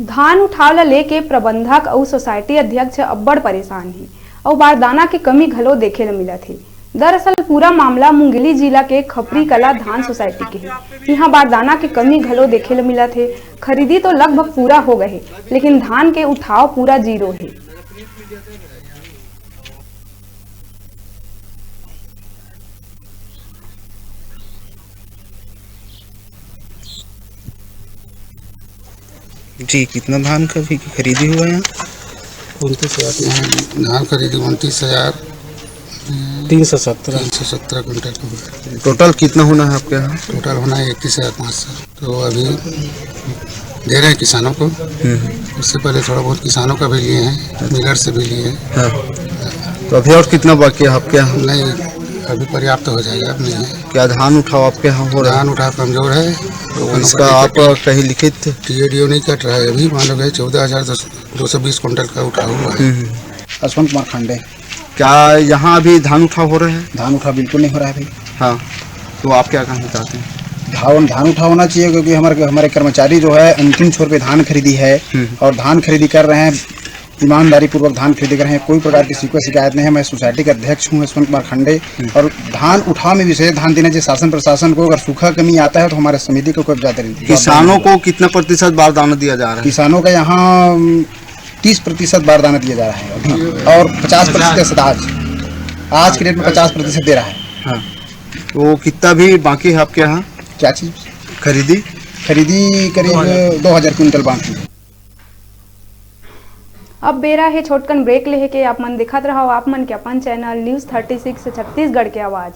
धान उठावला लेके प्रबंधक और सोसाइटी अध्यक्ष अब्बड़ परेशान है और बारदाना की कमी घलो देखे ल मिलत है। दरअसल पूरा मामला मुंगेली जिला के खपरी कला धान सोसाइटी के है। यहाँ बारदाना की कमी घलो देखे ल मिलत है। खरीदी तो लगभग पूरा हो गए है, लेकिन धान के उठाव पूरा जीरो है। जी, कितना धान का भी खरीदी हुआ है? 29,000 धान खरीदी, 29,317 क्विंटल। टोटल कितना होना है आपके यहाँ? टोटल होना है 31,500। तो अभी दे रहे हैं किसानों को। उससे पहले थोड़ा बहुत किसानों का भी लिए हैं, मिलर से भी लिए हैं। हाँ। तो अभी और कितना बाकी है आपके यहाँ? नहीं, अभी पर्याप्त हो जाएगा। अब नहीं है। क्या धान उठाव आपके यहाँ हो रहा है? धान उठाव कमजोर है तो इसका आप कहीं लिखित TADO नहीं कट रहा है। अभी मान लो 14,220 क्विंटल का उठाव हुआ है। अश्वंत कुमार खंडे। क्या यहाँ अभी धान उठाव हो रहे हैं? धान उठाव बिल्कुल नहीं हो रहा है भाई। हाँ, तो आप क्या कहना चाहते हैं? धान उठाव होना चाहिए, क्योंकि हमारे कर्मचारी जो है अंतिम छोर पे धान खरीदी है और धान खरीदी कर रहे हैं, ईमानदारी पूर्वक धान खरीदी कर रहे हैं। कोई प्रकार की कोई शिकायत नहीं है। मैं सोसाइटी का अध्यक्ष हूँ अश्वंत कुमार खंडे। और धान उठाव में विशेष ध्यान देना चाहिए शासन प्रशासन को। अगर सूखा कमी आता है तो हमारे समिति को ज्यादा। किसानों को कितना प्रतिशत बारदाना दिया जा रहा है? किसानों का यहाँ 30% बारदाना दिया जा रहा है अभी, और 50% आज के डेट में 50% दे रहा है। हाँ, तो कितना भी बाकी है आपके यहाँ? क्या चीज? खरीदी करीब 2,000 क्विंटल बाकी है। अब बेरा है छोटकन ब्रेक लेके आप मन दिखत रहो आप मन के अपन चैनल न्यूज़ 36 छत्तीसगढ़ के आवाज।